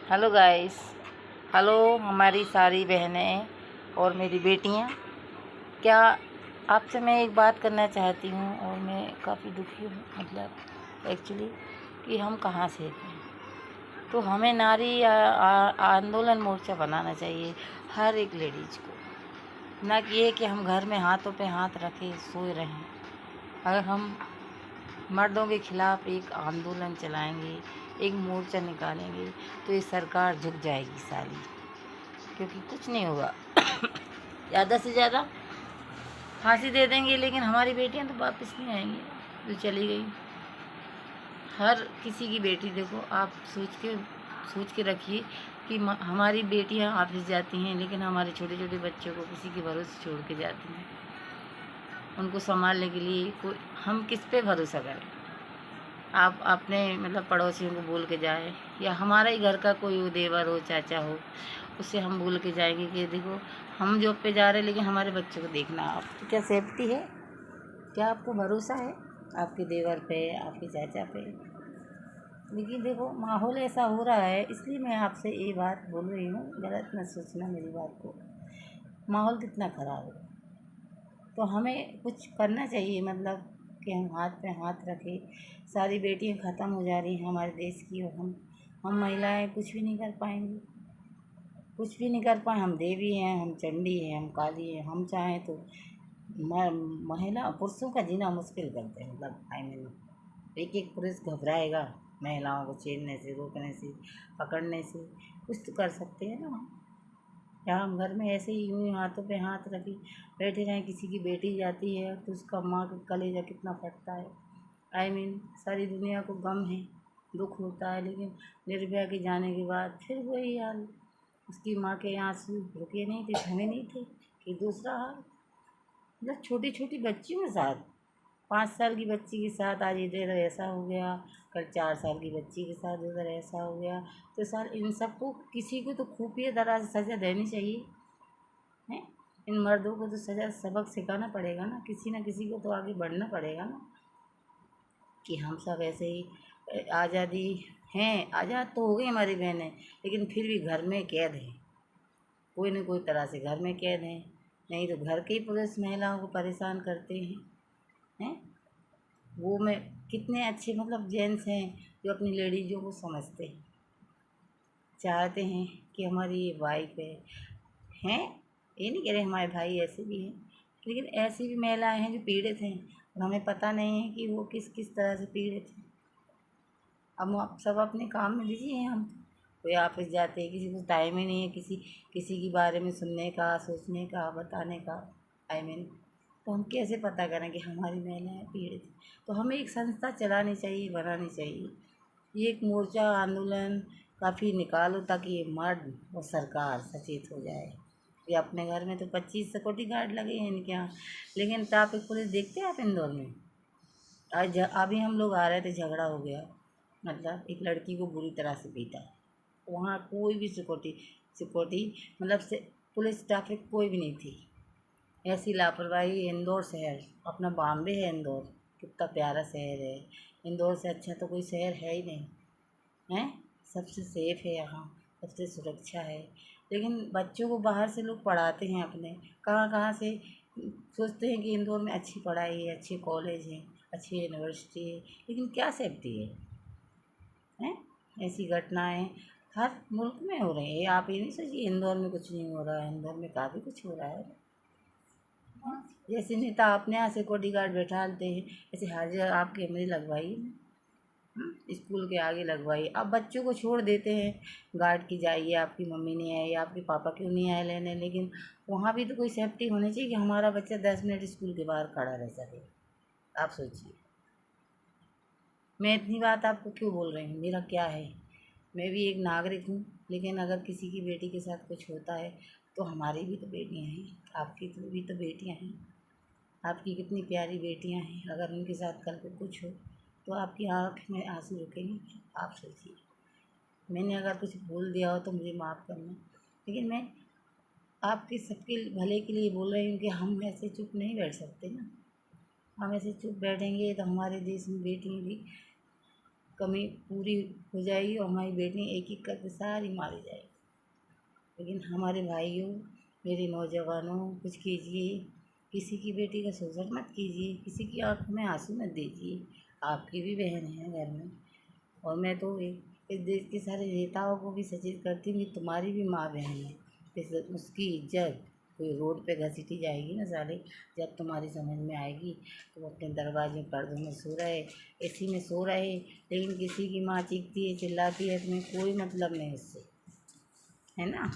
Hello guys. Hello हमारी सारी बहनें और मेरी बेटियां। क्या आपसे मैं एक बात करना चाहती हूँ और मैं काफ़ी दुखी हूँ, मतलब एक्चुअली कि हम कहाँ से थे। तो हमें नारी आंदोलन मोर्चा बनाना चाहिए हर एक लेडीज़ को, ना कि ये कि हम घर में हाथों पे हाथ रखे सोए रहें। अगर हम मर्दों के खिलाफ़ एक आंदोलन चलाएंगे, एक मोर्चा निकालेंगे, तो ये सरकार झुक जाएगी सारी, क्योंकि कुछ नहीं होगा। ज़्यादा से ज़्यादा फांसी दे देंगे, लेकिन हमारी बेटियां तो वापस नहीं आएंगी जो चली गई। हर किसी की बेटी, देखो आप सोच के रखिए कि हमारी बेटियां ऑफिस जाती हैं, लेकिन हमारे छोटे छोटे बच्चों को किसी के भरोसे छोड़ के जाती हैं। उनको संभालने के लिए कोई, हम किस पे भरोसा करें। आप अपने मतलब पड़ोसियों को बोल के जाए, या हमारा ही घर का कोई देवर हो, चाचा हो, उससे हम बोल के जाएंगे कि देखो हम जॉब पे जा रहे हैं, लेकिन हमारे बच्चों को देखना। आप तो क्या सेफ्टी है? क्या आपको भरोसा है आपके देवर पे, आपके चाचा पे? लेकिन देखो माहौल ऐसा हो रहा है, इसलिए मैं आपसे ये बात बोल रही हूँ, गलत मत सोचना मेरी बात को। माहौल कितना ख़राब है, तो हमें कुछ करना चाहिए, मतलब कि हम हाथ पे हाथ रखें। सारी बेटियां ख़त्म हो जा रही हैं हमारे देश की, और हम महिलाएं कुछ भी नहीं कर पाएंगी, कुछ भी नहीं कर पाए। हम देवी हैं, हम चंडी हैं, हम काली हैं। हम चाहें तो महिला पुरुषों का जीना मुश्किल करते हैं, मतलब आई मीन एक एक पुरुष घबराएगा महिलाओं को छेड़ने से, रोकने से, पकड़ने से। कुछ तो कर सकते हैं ना हम। या हम घर में ऐसे ही यूँ ही हाथों पे हाथ रखी बैठे रहें। किसी की बेटी जाती है तो उसका माँ का कलेजा कितना फटता है। आई मीन सारी दुनिया को गम है, दुख होता है, लेकिन निर्भया के जाने के बाद फिर वही हाल। उसकी माँ के आंसू रुके नहीं थे, थमे नहीं थे, कि दूसरा हाल। मतलब छोटी छोटी बच्चियों के साथ, 5 साल की बच्ची के साथ आज इधर ऐसा हो गया, कल 4 साल की बच्ची के साथ उधर ऐसा हो गया। तो सर इन सबको किसी को तो खुफिया तरह से सज़ा देनी चाहिए है। इन मर्दों को तो सज़ा, सबक सिखाना पड़ेगा ना, किसी ना किसी को तो आगे बढ़ना पड़ेगा ना, कि हम सब ऐसे ही आज़ादी हैं। आज़ाद तो हो गई हमारी बहनें, लेकिन फिर भी घर में कैद हैं, कोई न कोई तरह से घर में कैद हैं। नहीं तो घर के ही पुरुष महिलाओं को परेशान करते हैं। वो में कितने अच्छे मतलब जेंट्स हैं जो अपनी लेडीज़ों को समझते हैं, चाहते हैं कि हमारी ये वाइफ हैं। ये नहीं कह रहे हमारे भाई ऐसे भी हैं, लेकिन ऐसी भी महिलाएं हैं जो पीड़ित हैं, और हमें पता नहीं है कि वो किस किस तरह से पीड़ित हैं। अब हम सब अपने काम में बिजी हैं। हम कोई ऑफिस जाते हैं, किसी को टाइम ही नहीं है किसी के बारे में सुनने का, सोचने का, बताने का। आई मीन तो हम कैसे पता करें कि हमारी महिलाएं पीड़ित हैं? तो हमें एक संस्था चलानी चाहिए, बनानी चाहिए। ये एक मोर्चा आंदोलन काफ़ी निकालो, ताकि ये मर्द और सरकार सचेत हो जाए। ये अपने घर में तो 25 सिक्योरिटी गार्ड लगे हैं इनके यहाँ, लेकिन ट्रैफिक पुलिस देखते हैं आप इंदौर में? आज अभी हम लोग आ रहे थे, झगड़ा हो गया, मतलब एक लड़की को बुरी तरह से पीटा। वहाँ कोई भी सिक्योरिटी मतलब से पुलिस ट्रैफिक कोई भी नहीं थी। ऐसी लापरवाही। इंदौर शहर अपना बॉम्बे है, इंदौर कितना प्यारा शहर है। इंदौर से अच्छा तो कोई शहर है ही नहीं है। सबसे सेफ है यहाँ, सबसे सुरक्षा है। लेकिन बच्चों को बाहर से लोग पढ़ाते हैं अपने, कहाँ कहाँ से, सोचते हैं कि इंदौर में अच्छी पढ़ाई है, अच्छे कॉलेज हैं, अच्छी यूनिवर्सिटी है, लेकिन क्या सेफ्टी है? ऐसी घटनाएं हर मुल्क में हो रही है। आप ये नहीं सोचिए इंदौर में कुछ नहीं हो रहा है, इंदौर में काफ़ी कुछ हो रहा है। जैसे नेता अपने यहाँ सिक्योरिटी गार्ड बैठाते हैं, ऐसे हर जगह आप कैमरे लगवाइए, स्कूल के आगे लगवाइए। अब बच्चों को छोड़ देते हैं गार्ड की, जाइए आपकी मम्मी नहीं आई, आपके पापा क्यों नहीं आए लेने, लेकिन वहाँ भी तो कोई सेफ्टी होनी चाहिए कि हमारा बच्चा 10 मिनट स्कूल के बाहर खड़ा रह सके। आप सोचिए। मैं इतनी बात आपको क्यों बोल रही हूँ? मेरा क्या है, मैं भी एक नागरिक हूँ, लेकिन अगर किसी की बेटी के साथ कुछ होता है तो हमारी भी तो बेटियाँ हैं, आपकी तो भी तो बेटियाँ हैं। आपकी कितनी प्यारी बेटियां हैं, अगर उनके साथ कल को कुछ हो तो आपकी आँख में आंसू रुकेंगे? आप सोचिए। मैंने अगर कुछ भूल दिया हो तो मुझे माफ़ करना, लेकिन मैं आपके सबके भले के लिए बोल रही हूँ कि हम ऐसे चुप नहीं बैठ सकते ना। हम ऐसे चुप बैठेंगे तो हमारे देश में बेटियाँ भी कमी पूरी हो जाएगी और हमारी बेटी एक एक करके सारी मारी जाएगी। लेकिन हमारे भाइयों, मेरे नौजवानों, कुछ कीजिए। किसी की बेटी का शोषण मत कीजिए, किसी की आँखों में आंसू मत दीजिए। आपकी भी बहन है घर में। और मैं तो इस देश के सारे नेताओं को भी सचेत करती हूँ कि तुम्हारी भी माँ बहन है। जैसे उसकी इज्जत कोई रोड पे घसीटी जाएगी ना साले, जब तुम्हारी समझ में आएगी तो अपने दरवाजे पर्दों में सो रहे, एसी में सो रहे, लेकिन किसी की माँ चीखती है चिल्लाती है, तुम्हें कोई मतलब नहीं इससे, है ना।